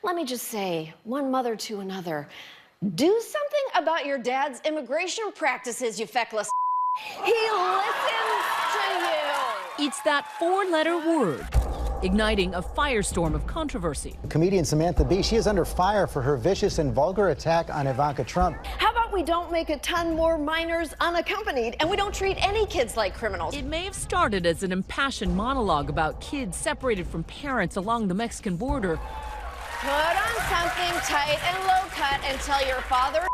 Let me just say, one mother to another, do something about your dad's immigration practices, you feckless. He listens to you. It's that four-letter word, igniting a firestorm of controversy. Comedian Samantha Bee, she is under fire for her vicious and vulgar attack on Ivanka Trump. How about we don't make a ton more minors unaccompanied and we don't treat any kids like criminals? It may have started as an impassioned monologue about kids separated from parents along the Mexican border. Put on something tight and low cut and tell your father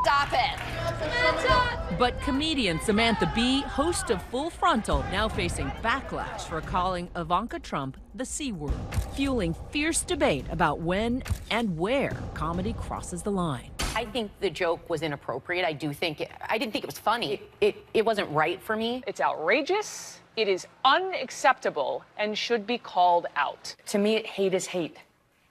stop it. But comedian Samantha Bee, host of Full Frontal, now facing backlash for calling Ivanka Trump the C word, fueling fierce debate about when and where comedy crosses the line. I think the joke was inappropriate. I didn't think it was funny. It wasn't right for me. It's outrageous, it is unacceptable, and should be called out. To me, hate is hate,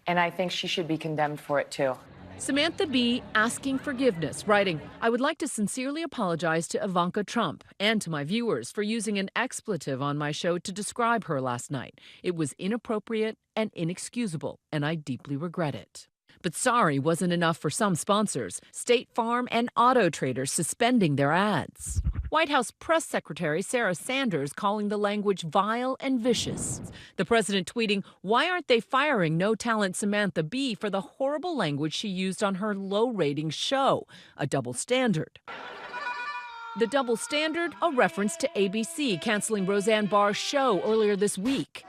and I think she should be condemned for it too. Samantha Bee asking forgiveness, writing, "I would like to sincerely apologize to Ivanka Trump and to my viewers for using an expletive on my show to describe her last night. It was inappropriate and inexcusable, and I deeply regret it." But sorry wasn't enough for some sponsors. State Farm and Auto Traders suspending their ads. White House Press Secretary Sarah Sanders calling the language vile and vicious. The president tweeting, "Why aren't they firing no-talent Samantha Bee for the horrible language she used on her low-rating show? A double standard." The double standard, a reference to ABC canceling Roseanne Barr's show earlier this week,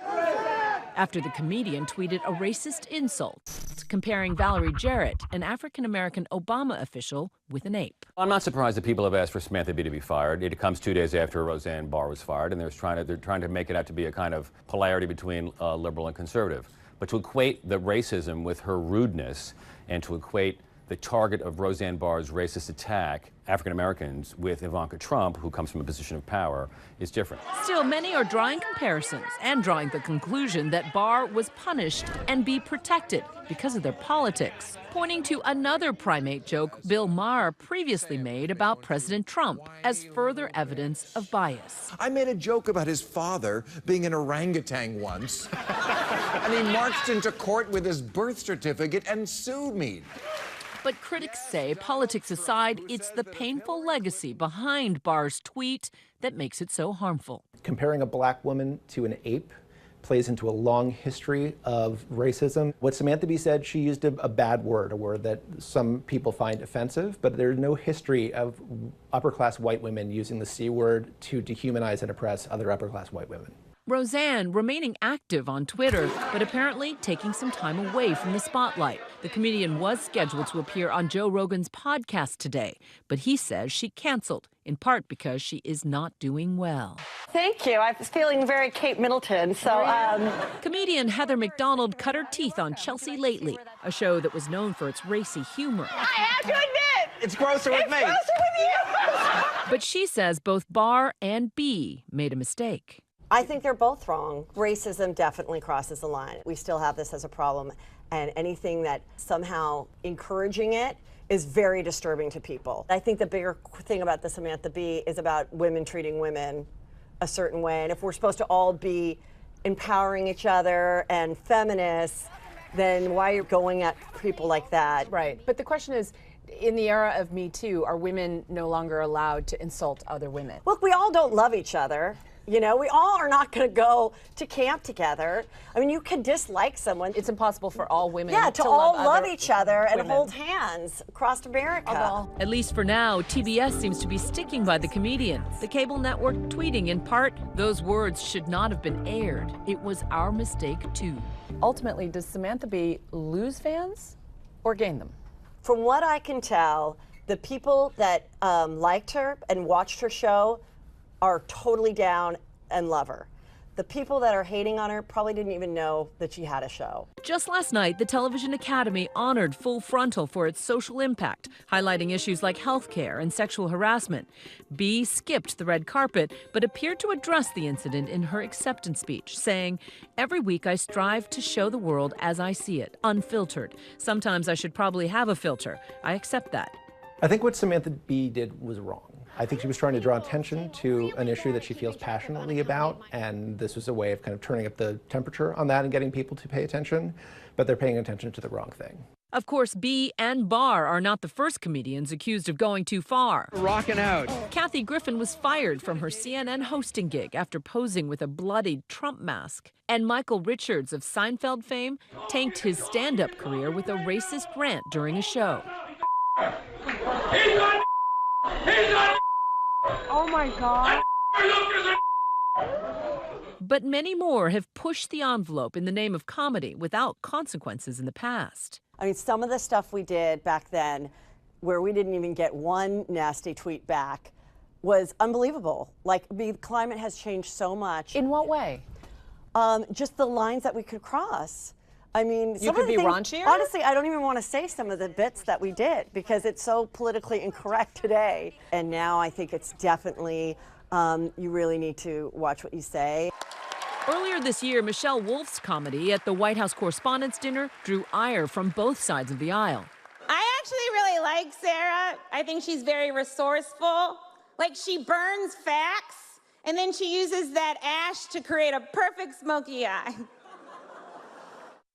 after the comedian tweeted a racist insult, comparing Valerie Jarrett, an African-American Obama official, with an ape. I'm not surprised that people have asked for Samantha Bee to be fired. It comes 2 days after Roseanne Barr was fired, and they're trying to make it out to be a kind of polarity between liberal and conservative. But to equate the racism with her rudeness, and to equate the target of Roseanne Barr's racist attack, African Americans, with Ivanka Trump, who comes from a position of power, is different. Still, many are drawing comparisons and drawing the conclusion that Barr was punished and Bee protected because of their politics, pointing to another primate joke Bill Maher previously made about President Trump as further evidence of bias. I made a joke about his father being an orangutan once, and he marched into court with his birth certificate and sued me. But critics say, politics aside, it's the painful legacy behind Barr's tweet that makes it so harmful. Comparing a black woman to an ape plays into a long history of racism. What Samantha Bee said, she used a bad word, a word that some people find offensive, but there's no history of upper-class white women using the C word to dehumanize and oppress other upper-class white women. Roseanne remaining active on Twitter, but apparently taking some time away from the spotlight. The comedian was scheduled to appear on Joe Rogan's podcast today, but he says she canceled, in part because she is not doing well. Thank you. I was feeling very Kate Middleton, so... Comedian Heather McDonald cut her teeth on Chelsea Lately, a show that was known for its racy humor. I have to admit! It's grosser with me. It's grosser with you! But she says both Barr and Bee made a mistake. I think they're both wrong. Racism definitely crosses the line. We still have this as a problem, and anything that somehow encouraging it is very disturbing to people. I think the bigger thing about the Samantha Bee is about women treating women a certain way, and if we're supposed to all be empowering each other and feminists, then why are you going at people like that? Right, but the question is, in the era of Me Too, are women no longer allowed to insult other women? Look, we all don't love each other. You know, we all are not going to go to camp together. I mean, you can dislike someone. It's impossible for all women to all love each other and hold hands across America. At least for now, TBS seems to be sticking by the comedian. The cable network tweeting in part, "Those words should not have been aired. It was our mistake too." Ultimately, does Samantha Bee lose fans or gain them? From what I can tell, the people that liked her and watched her show are totally down and love her. The people that are hating on her probably didn't even know that she had a show. Just last night, the Television Academy honored Full Frontal for its social impact, highlighting issues like healthcare and sexual harassment. Bee skipped the red carpet, but appeared to address the incident in her acceptance speech, saying, "Every week I strive to show the world as I see it, unfiltered. Sometimes I should probably have a filter. I accept that." I think what Samantha Bee did was wrong. I think she was trying to draw attention to an issue that she feels passionately about, and this was a way of kind of turning up the temperature on that and getting people to pay attention, but they're paying attention to the wrong thing. Of course, Bee and Barr are not the first comedians accused of going too far. Rocking out. Kathy Griffin was fired from her CNN hosting gig after posing with a bloodied Trump mask. And Michael Richards of Seinfeld fame tanked his stand-up career with a racist rant during a show. Oh my God. But many more have pushed the envelope in the name of comedy without consequences in the past. I mean, some of the stuff we did back then, where we didn't even get one nasty tweet back, was unbelievable. Like, the climate has changed so much. In what way? Just the lines that we could cross. I mean, You could be raunchier? Honestly, I don't even want to say some of the bits that we did because it's so politically incorrect today. And now I think it's definitely, you really need to watch what you say. Earlier this year, Michelle Wolf's comedy at the White House Correspondents' Dinner drew ire from both sides of the aisle. I actually really like Sarah. I think she's very resourceful. Like, she burns facts, and then she uses that ash to create a perfect smoky eye.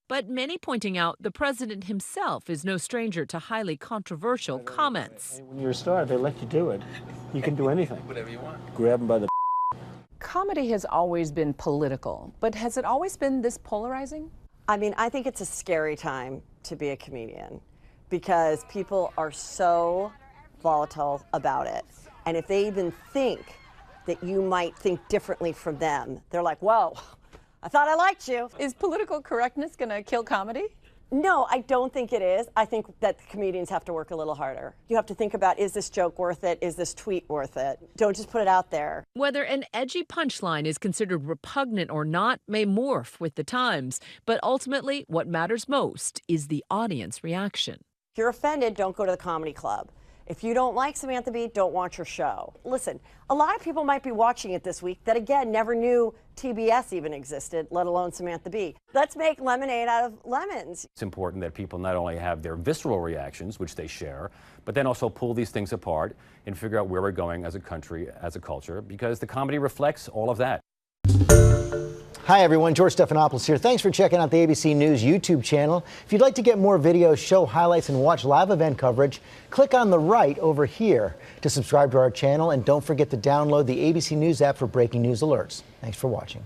But many pointing out the president himself is no stranger to highly controversial comments. When you're a star, they let you do it. You can do anything. Whatever you want. Grab them by the Comedy has always been political, but has it always been this polarizing? I mean, I think it's a scary time to be a comedian because people are so volatile about it. And if they even think that you might think differently from them, they're like, whoa, I thought I liked you. Is political correctness going to kill comedy? No, I don't think it is. I think that the comedians have to work a little harder. You have to think about, is this joke worth it? Is this tweet worth it? Don't just put it out there. Whether an edgy punchline is considered repugnant or not may morph with the times, but ultimately what matters most is the audience reaction. If you're offended, don't go to the comedy club. If you don't like Samantha Bee, don't watch her show. Listen, a lot of people might be watching it this week that, again, never knew TBS even existed, let alone Samantha Bee. Let's make lemonade out of lemons. It's important that people not only have their visceral reactions, which they share, but then also pull these things apart and figure out where we're going as a country, as a culture, because the comedy reflects all of that. Hi, everyone. George Stephanopoulos here. Thanks for checking out the ABC News YouTube channel. If you'd like to get more videos, show highlights, and watch live event coverage, click on the right over here to subscribe to our channel. And don't forget to download the ABC News app for breaking news alerts. Thanks for watching.